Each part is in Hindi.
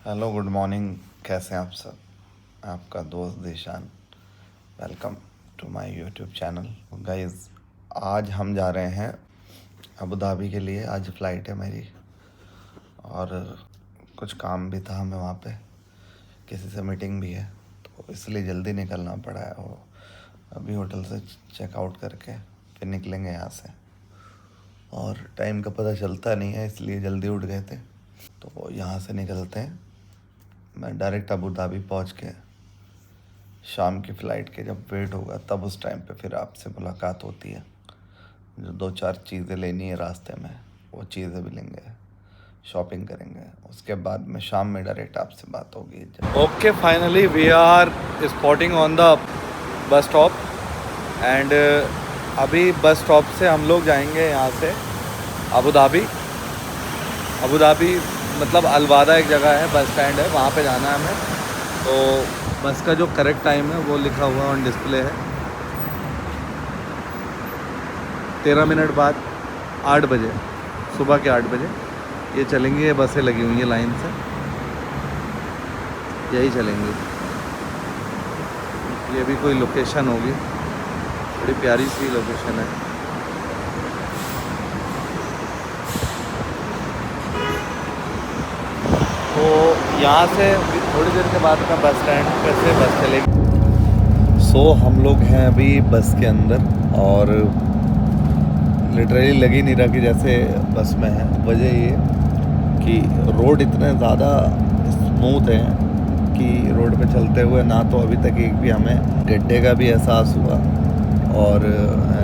Hello good morning. कैसे हैं आप सब? आपका दोस्त Dishan. Welcome to my YouTube channel. Guys, आज हम जा रहे हैं अबू धाबी के लिए। आज फ़्लाइट है मेरी और कुछ काम भी था हमें वहाँ पे, किसी से मीटिंग भी है, तो इसलिए जल्दी निकलना पड़ा है। और अभी होटल से चेकआउट करके फिर निकलेंगे यहाँ से। और टाइम का पता चलता नहीं है, इसलिए जल्दी उठ गए थे। तो यहाँ से निकलते हैं। मैं डायरेक्ट अबू धाबी पहुँच के शाम की फ़्लाइट के जब वेट होगा तब उस टाइम पे फिर आपसे मुलाकात होती है। जो 2-4 चीज़ें लेनी है रास्ते में, वो चीज़ें भी लेंगे, शॉपिंग करेंगे। उसके बाद में शाम में डायरेक्ट आपसे बात होगी। Okay, finally we are spotting on the bus stop and अभी बस स्टॉप से हम लोग जाएंगे यहाँ से अबू धाबी। अबू धाबी मतलब अलवादा एक जगह है, बस स्टैंड है, वहाँ पे जाना है हमें। तो बस का जो करेक्ट टाइम है वो लिखा हुआ ऑन डिस्प्ले है। 13 मिनट बाद 8 बजे, सुबह के 8 बजे ये चलेंगी। ये बसें लगी हुई हैं लाइन से, यही चलेंगी। ये भी कोई लोकेशन होगी, बड़ी प्यारी सी लोकेशन है। तो यहाँ से थोड़ी देर के बाद में बस स्टैंड पे से बस चलेगी। सो हम लोग हैं अभी बस के अंदर और लिटरली लग ही नहीं रहा कि जैसे बस में है। वजह ये कि रोड इतने ज़्यादा स्मूथ हैं कि रोड पे चलते हुए ना तो अभी तक एक भी हमें गड्ढे का भी एहसास हुआ और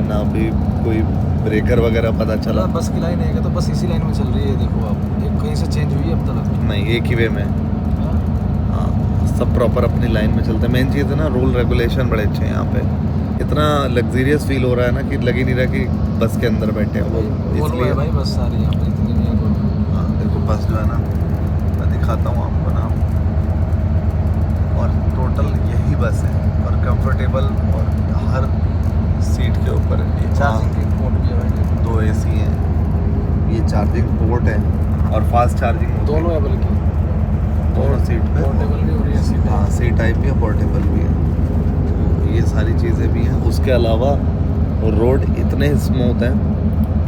ना भी कोई ब्रेकर वगैरह पता चला। बस की लाइन है तो बस इसी लाइन में चल रही है। देखो आप, एक कहीं से चेंज हुई है अब तक? नहीं, एक ही वे में। हाँ, सब प्रॉपर अपनी लाइन में चलते हैं। मेन चीज़ है ना, रूल रेगुलेशन बड़े अच्छे हैं यहाँ पे। इतना लग्जरियस फील हो रहा है ना कि लग ही नहीं रहा कि बस के अंदर बैठे हैं। वो इसलिए भाई बस सारी यहाँ पे इतनी नहीं है। हाँ देखो, बस जो है ना, मैं दिखाता हूँ आपको ना। और टोटल यही बस है और कंफर्टेबल, और हर सीट के ऊपर चार्जिंग पोर्ट भी है भाई। 2 AC हैं, ये चार्जिंग पोर्ट है और फास्ट चार्जिंग दोनों है, बल्कि दोनों सीट पे। पोर्टेबल भी हो रही है सीट। हाँ, सी टाइप भी है, पोर्टेबल भी है। तो ये सारी चीज़ें भी हैं। उसके अलावा रोड इतने स्मूथ हैं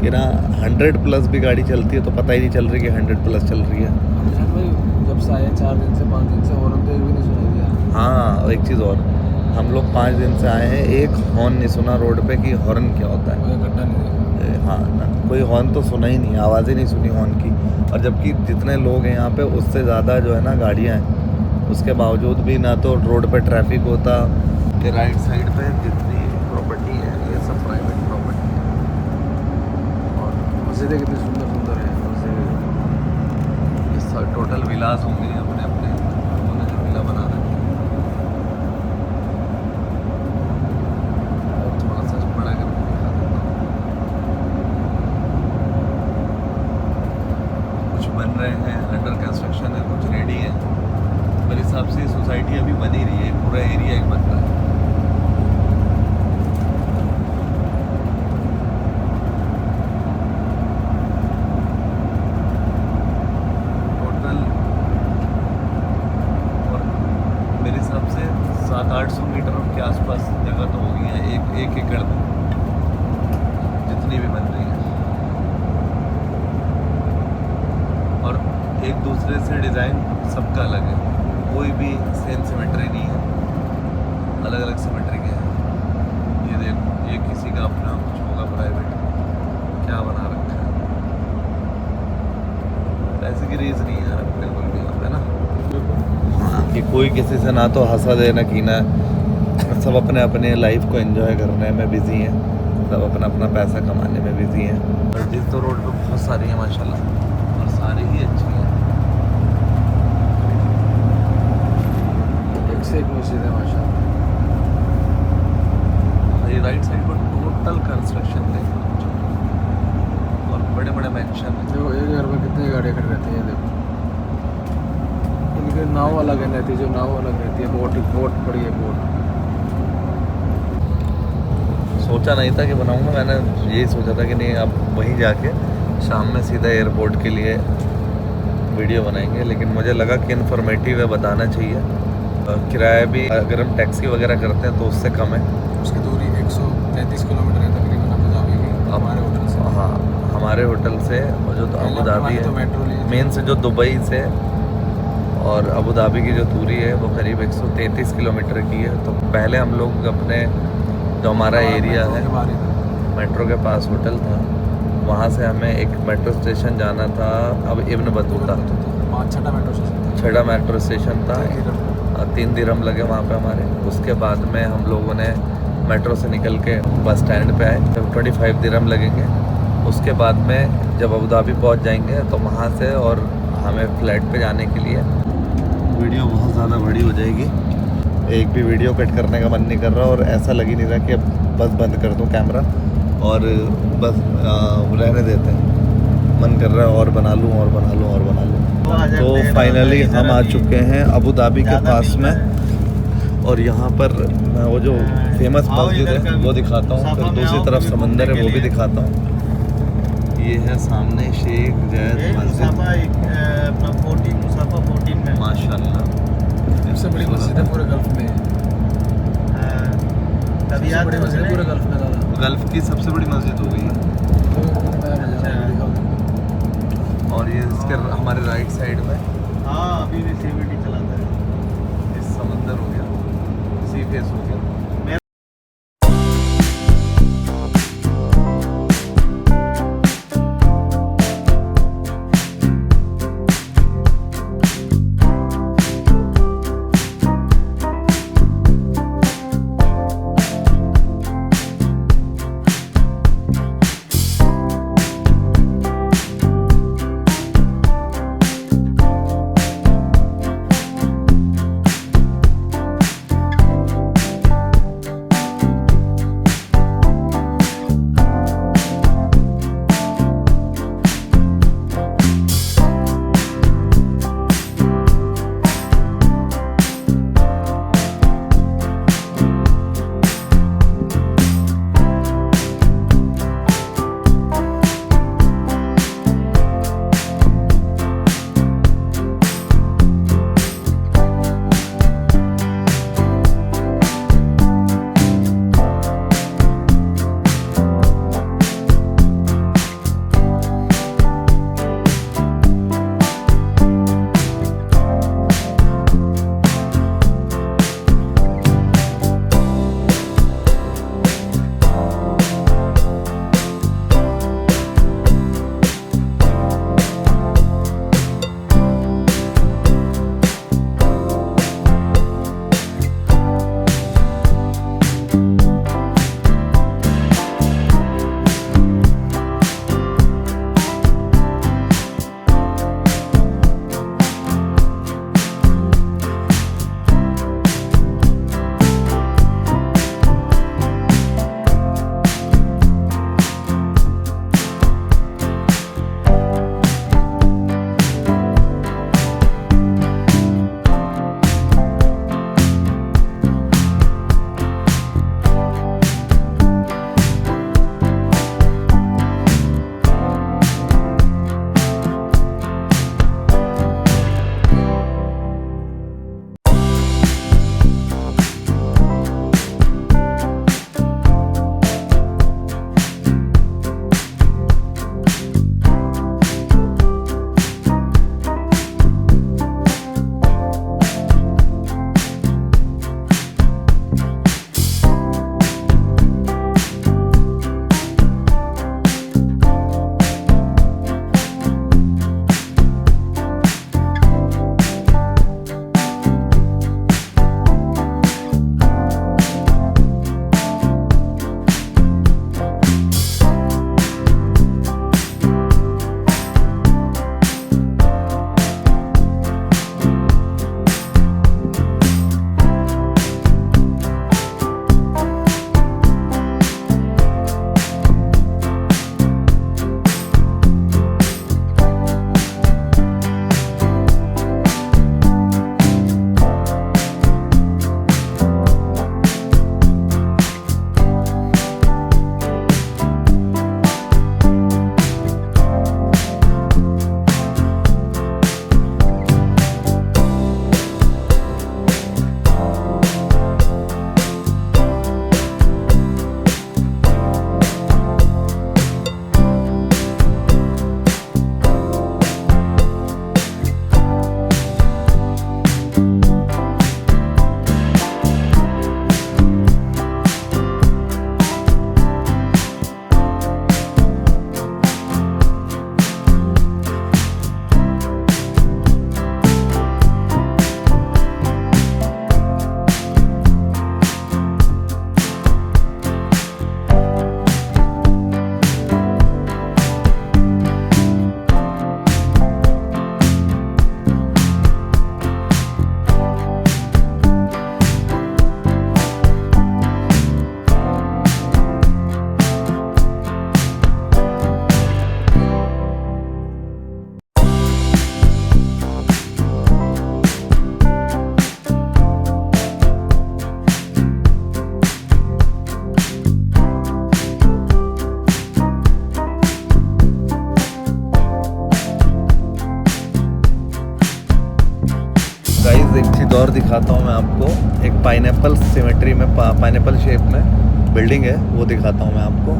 कि ना 100+ भी गाड़ी चलती है तो पता ही नहीं चल रही कि 100+ चल रही है। भाई जब से आए 4 दिन से 5 दिन से हॉर्न तो एक भी नहीं सुनाई दिया। हाँ, एक चीज़ और, हम लोग 5 दिन से आए हैं, एक हॉर्न नहीं सुना रोड पे कि हॉर्न क्या होता है। कोई गड्ढा नहीं देखा। हाँ ना, कोई हॉर्न तो सुना ही नहीं, आवाज़ ही नहीं सुनी हॉर्न की। और जबकि जितने लोग हैं यहाँ पे उससे ज़्यादा जो है ना गाड़ियाँ हैं, उसके बावजूद भी ना तो रोड पे ट्रैफिक होता। कि राइट साइड पे जितनी प्रॉपर्टी है ये सब प्राइवेट प्रॉपर्टी है। और मस्जिदें कितनी सुंदर सुंदर है। इस टोटल विलास होंगे अपने अपने, उन्होंने जो विला बना रखे हैं। और थोड़ा सा बड़ा करके दिखा देता हूँ। कुछ बन रहे हैं, अंडर कंस्ट्रक्शन है, कुछ रेडी है। मेरे हिसाब से सोसाइटी अभी बन ही रही है, पूरा एरिया एक बन रहा है। टोटल और मेरे हिसाब से 700-800 मीटर के आसपास जगह तो होगी है, एक एकड़ में जितनी भी बन रही है। और एक दूसरे से डिज़ाइन सबका अलग है, कोई भी सेम सिमेट्री नहीं है, अलग अलग सिमेट्री के हैं। ये देखो, ये किसी का अपना कुछ होगा प्राइवेट, क्या बना रखा है। पैसे की रीज़ नहीं है यार बिल्कुल भी यहाँ पे ना, कि कोई किसी से ना तो हंसा दे ना कीना है। सब अपने अपने लाइफ को एंजॉय करने में बिजी हैं, सब अपना अपना पैसा कमाने में बिजी हैं। और जिस तो रोड पे बहुत सारी हैं माशाल्लाह, और सारी ही अच्छी हैं। एक से एक मस्जिद है माशाल्लाह। ये राइट साइड पर टोटल कंस्ट्रक्शन देखो, और बड़े बड़े मैंशन हैं। देखो एक घर में कितनी गाड़ियाँ खड़ी रहती हैं। देखो इनके नाव अलग है रहती है, जो नाव अलग रहती है। बोट पड़ी है, बोट। सोचा नहीं था कि बनाऊंगा, मैंने यही सोचा था कि नहीं अब वहीं जाके शाम में सीधा एयरपोर्ट के लिए वीडियो बनाएंगे, लेकिन मुझे लगा कि इन्फॉर्मेटिव है, बताना चाहिए। किराया भी अगर हम टैक्सी वगैरह करते हैं तो उससे कम है। उसकी दूरी 133 किलोमीटर है तकरीबन अबू धाबी की हमारे होटल से। हाँ, हमारे होटल से और जो पहले अबू धाबी तो है मेट्रो ली थी। मेन से, जो दुबई से और अबू धाबी की जो दूरी है वो करीब 133 किलोमीटर की है। तो पहले हम लोग अपने जो हमारा एरिया है मेट्रो के पास होटल था, वहाँ से हमें एक मेट्रो स्टेशन जाना था, अब इब्न बतूता, छठा मेट्रो स्टेशन था। 3 दिरहम लगे वहाँ पे हमारे। उसके बाद में हम लोगों ने मेट्रो से निकल के बस स्टैंड पे आए, तो 25 दिरहम लगेंगे। उसके बाद में जब अबू धाबी पहुँच जाएंगे तो वहाँ से और हमें फ्लाइट पे जाने के लिए। वीडियो बहुत ज़्यादा बड़ी हो जाएगी, एक भी वीडियो कट करने का मन नहीं कर रहा, और ऐसा लग ही नहीं रहा कि अब बस बंद कर दूं कैमरा और बस रहने देते हैं। मन कर रहा है और बना लूं और बना लूं और बना लूं। तो फाइनली हम आ चुके हैं अबू धाबी के पास में, और यहाँ पर मैं वो जो फेमस मस्जिद है वो दिखाता हूँ, फिर दूसरी तरफ समंदर है वो भी दिखाता हूँ। ये है सामने शेख जायद मस्जिद, माशाल्लाह। सबसे बड़ी मस्जिद है पूरे गल्फ में। सबसे बड़ी मस्जिद है पूरे गल्फ में दादा। गल्फ की सबसे बड़ी मस्जिद हो गई है। और ये इसके हमारे राइट साइड में अभी भी सीवीडी चलाता है। इस समंदर हो गया, सी फेस हो गया। गाइस एक चीज़ और दिखाता हूँ मैं आपको, एक पाइनएप्पल सिमेट्री में पाइनएप्पल शेप में बिल्डिंग है, वो दिखाता हूँ मैं आपको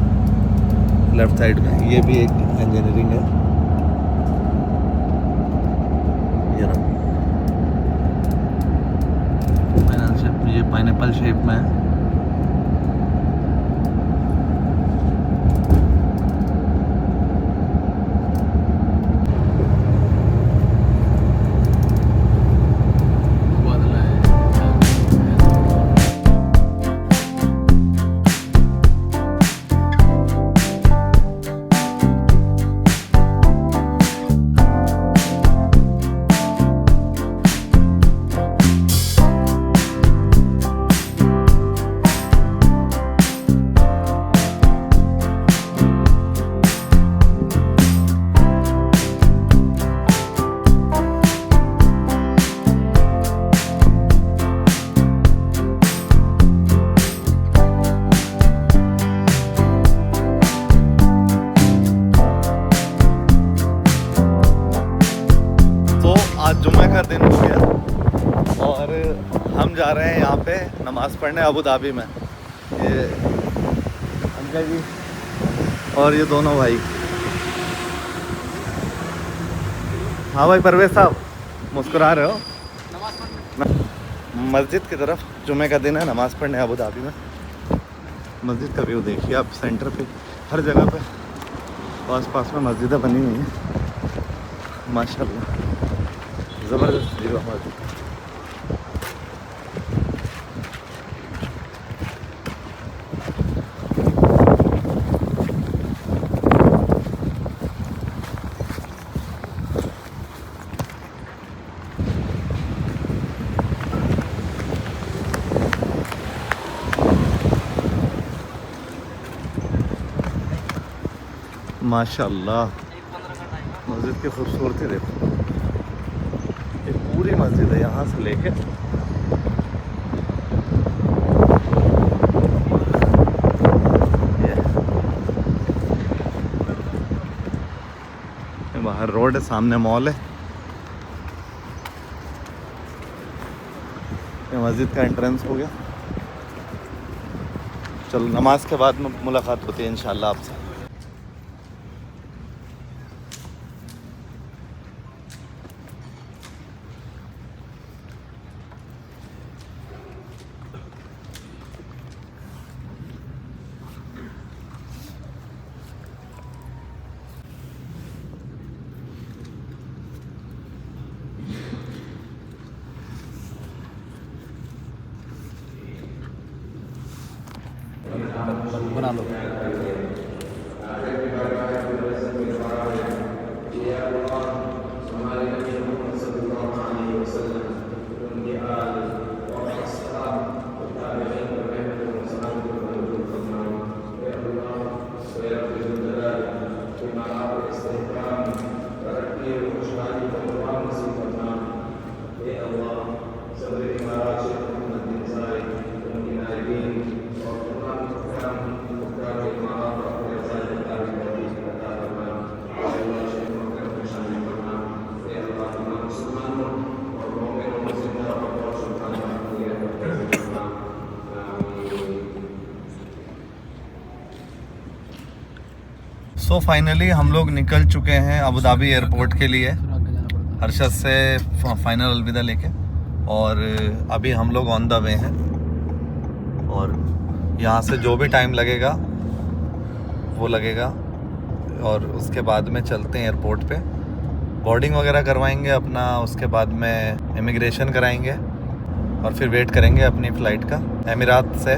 लेफ्ट साइड में। ये भी एक इंजीनियरिंग है, ये रहा ये पाइनएप्पल शेप में है। बादल आए। आज जुम्मे का दिन हो गया और हम जा रहे हैं यहाँ पे नमाज़ पढ़ने अबू धाबी में। ये अंकल जी और ये दोनों भाई। हाँ भाई परवेज साहब मुस्कुरा रहे हो? मस्जिद की तरफ, जुम्मे का दिन है, नमाज़ पढ़ने अबू धाबी में। मस्जिद का व्यू देखिए आप, सेंटर पे हर जगह पे आस पास में मस्जिदें बनी हुई हैं माशाल्लाह, ज़बरदस्त व्यू हमारी। माशाल्लाह मस्जिद की खूबसूरती देखो, ये पूरी मस्जिद है यहाँ से लेके ये बाहर रोड है, सामने मॉल है। ये मस्जिद का एंट्रेंस हो गया। चलो नमाज के बाद में मुलाकात होती है इंशाल्लाह आपसे। बना लो। सो फाइनली हम लोग निकल चुके हैं अबू धाबी एयरपोर्ट के लिए हर्षद से फाइनल अलविदा लेके, और अभी हम लोग ऑन द वे हैं और यहाँ से जो भी टाइम लगेगा वो लगेगा और उसके बाद में चलते हैं एयरपोर्ट पे, बोर्डिंग वगैरह करवाएंगे अपना, उसके बाद में इमिग्रेशन कराएंगे और फिर वेट करेंगे अपनी फ़्लाइट का। एमिरात से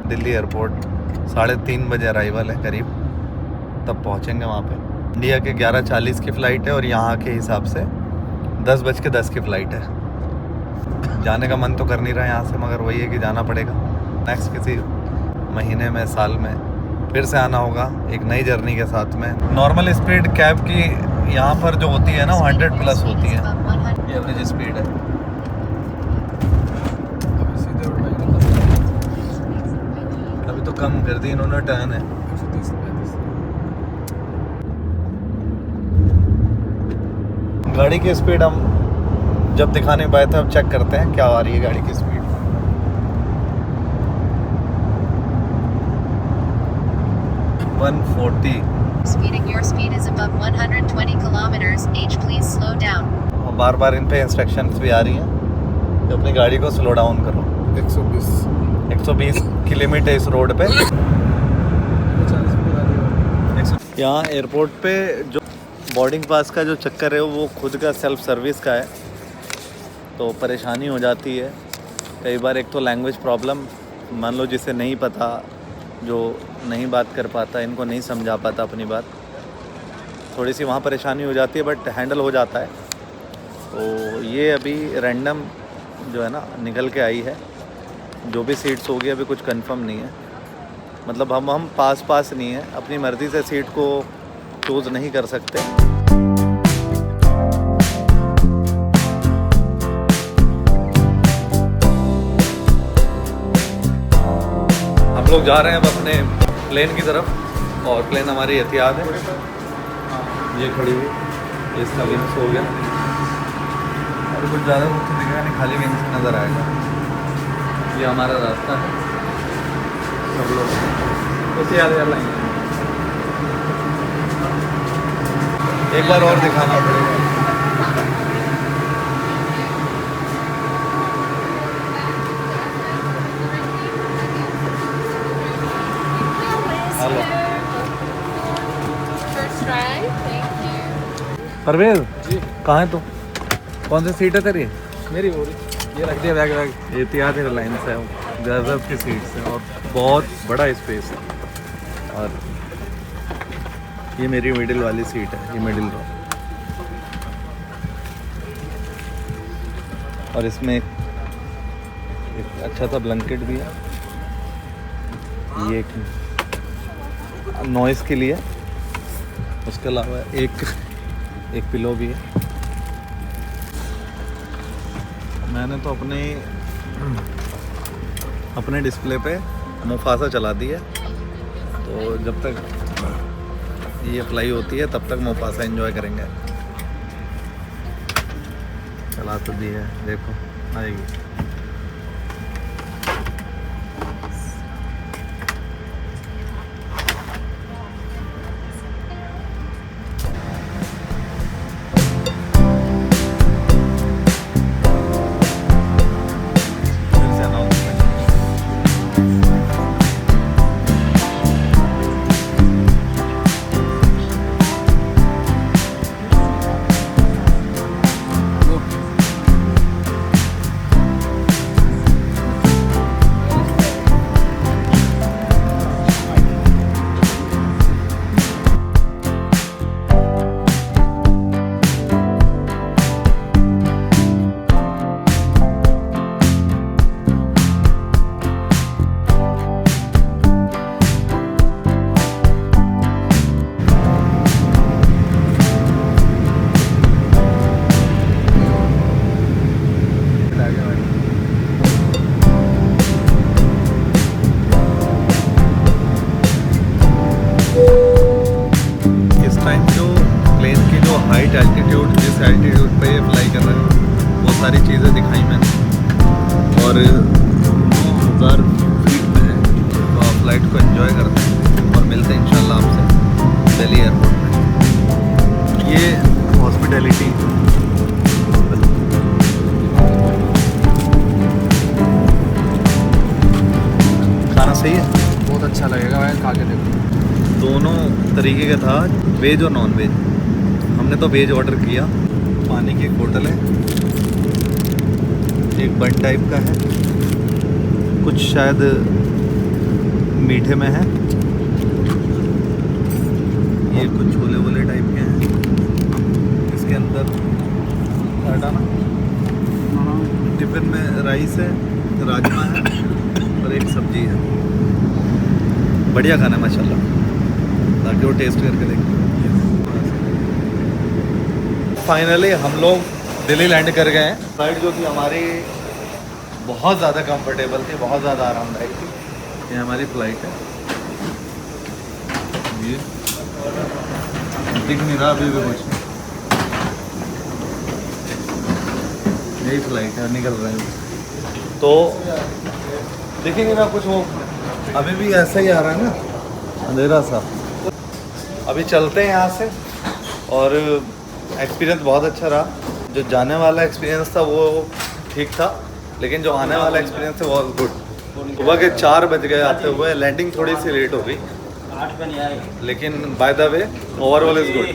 दिल्ली एयरपोर्ट 3:30 बजे अराइवल है करीब, तब पहुँचेंगे वहाँ पे। इंडिया के 11:40 की फ़्लाइट है और यहाँ के हिसाब से 10:10 की फ़्लाइट है। जाने का मन तो कर नहीं रहा यहाँ से, मगर वही है कि जाना पड़ेगा। नेक्स्ट किसी महीने में, साल में फिर से आना होगा एक नई जर्नी के साथ में। नॉर्मल स्पीड कैब की यहाँ पर जो होती है ना वो 100+ होती है, ये एवरेज स्पीड है। अभी तो कम कर दी इन्होंने, टर्न है। गाड़ी की स्पीड हम जब दिखा नहीं पाए थे, अब चेक करते हैं क्या आ रही है गाड़ी की speed. Speeding, your speed is above 120 kilometers h. Please slow down. और बार बार इन पे इंस्ट्रक्शंस भी आ रही हैं कि अपनी गाड़ी को स्लो डाउन करो। 120 किलोमीटर इस रोड पे। 40 पे आ रही है। यहाँ एयरपोर्ट पे जो बोर्डिंग पास का जो चक्कर है वो खुद का सेल्फ सर्विस का है, तो परेशानी हो जाती है कई बार। एक तो लैंग्वेज प्रॉब्लम, मान लो जिसे नहीं पता, जो नहीं बात कर पाता, इनको नहीं समझा पाता अपनी बात, थोड़ी सी वहाँ परेशानी हो जाती है, बट हैंडल हो जाता है। तो ये अभी रैंडम जो है ना निकल के आई है, जो भी सीट्स होगी अभी कुछ कंफर्म नहीं है। मतलब हम पास नहीं है, अपनी मर्ज़ी से सीट को चूज़ नहीं कर सकते। हम लोग जा रहे हैं अब अपने प्लेन की तरफ, और प्लेन हमारी एहतियात है, ये खड़ी हुई, इसका विंग्स हो गया, और कुछ ज़्यादा कुछ दिखेगा नहीं, खाली विंग्स नज़र आएगा। ये हमारा रास्ता है, सब लोग उसे याद एयरलाइन एक बार और दिखाना पड़ेगा। Hello First try, thank you. Parvez, ji कहाँ है तू? कौन सी सीट है तेरी? मेरी हो रही, ये रख दिया बैग बैग। एहतियात एयरलाइंस है, रिजर्व की सीट्स हैं और बहुत बड़ा स्पेस है। और ये मेरी मिडिल वाली सीट है, ये मिडिल रो, और इसमें एक अच्छा सा ब्लैंकेट भी है, ये एक नॉइस के लिए, उसके अलावा एक पिलो भी है। मैंने तो अपने डिस्प्ले पे मुफासा चला दी है, तो जब तक ये फ्लाई होती है तब तक मुफासा एंजॉय करेंगे। चला तो दी है, देखो आएगी। जिस एल्टीट्यूड पे ये फ्लाई कर रहे हैं, बहुत सारी चीज़ें दिखाई मैंने, और 9000 फीट पे है, तो आप फ्लाइट को एंजॉय करते हैं और मिलते हैं इंशाल्लाह आपसे दिल्ली एयरपोर्ट में। ये हॉस्पिटैलिटी खाना सही है, बहुत अच्छा लगेगा, मैं खा के देखूँ। दोनों तरीके का था, वेज और नॉन वेज। हमने तो वेज ऑर्डर किया। पानी की एक बोतल है, एक बन टाइप का है, कुछ शायद मीठे में है, ये कुछ छोले वोले टाइप के हैं। इसके अंदर हटाना, टिफिन में राइस है, राजमा है और एक सब्जी है। बढ़िया खाना है माशाल्लाह, ताकि वो टेस्ट करके देखें। फाइनली हम लोग दिल्ली लैंड कर गए हैं। फ्लाइट जो थी हमारी बहुत ज़्यादा कंफर्टेबल थी, बहुत ज़्यादा आरामदायक थी। ये हमारी फ़्लाइट है, ये दिख नहीं रहा अभी भी कुछ। यही फ्लाइट है, निकल रहे हैं। तो देखेंगे ना कुछ, वो अभी भी ऐसा ही आ रहा है ना, अंधेरा सा। अभी चलते हैं यहाँ से। और एक्सपीरियंस बहुत अच्छा रहा। जो जाने वाला एक्सपीरियंस था वो ठीक था, लेकिन जो आने वाला एक्सपीरियंस है वो गुड। सुबह के 4 बज गए आते हुए, लैंडिंग थोड़ी सी लेट हो गई, 8 पे नहीं आए। लेकिन by the way overall is good.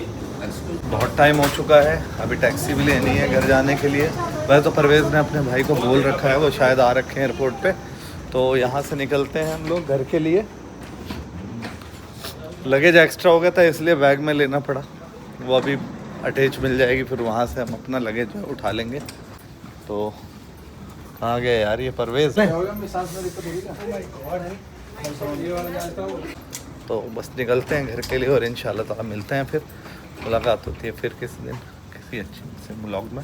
बहुत टाइम हो चुका है, अभी टैक्सी भी लेनी है घर जाने के लिए। वैसे तो परवेज़ ने अपने भाई को बोल रखा है, वो शायद आ रखे हैं एयरपोर्ट पे। तो यहाँ से निकलते हैं हम लोग घर के लिए। लगेज एक्स्ट्रा हो गया था इसलिए बैग में लेना पड़ा, वो अभी अटैच मिल जाएगी, फिर वहाँ से हम अपना लगेज उठा लेंगे। तो कहाँ गए यार ये परवेज़? तो बस निकलते हैं घर के लिए और इंशाल्लाह ताला मिलते हैं, फिर मुलाकात होती है फिर किसी दिन किसी अच्छे से व्लॉग में।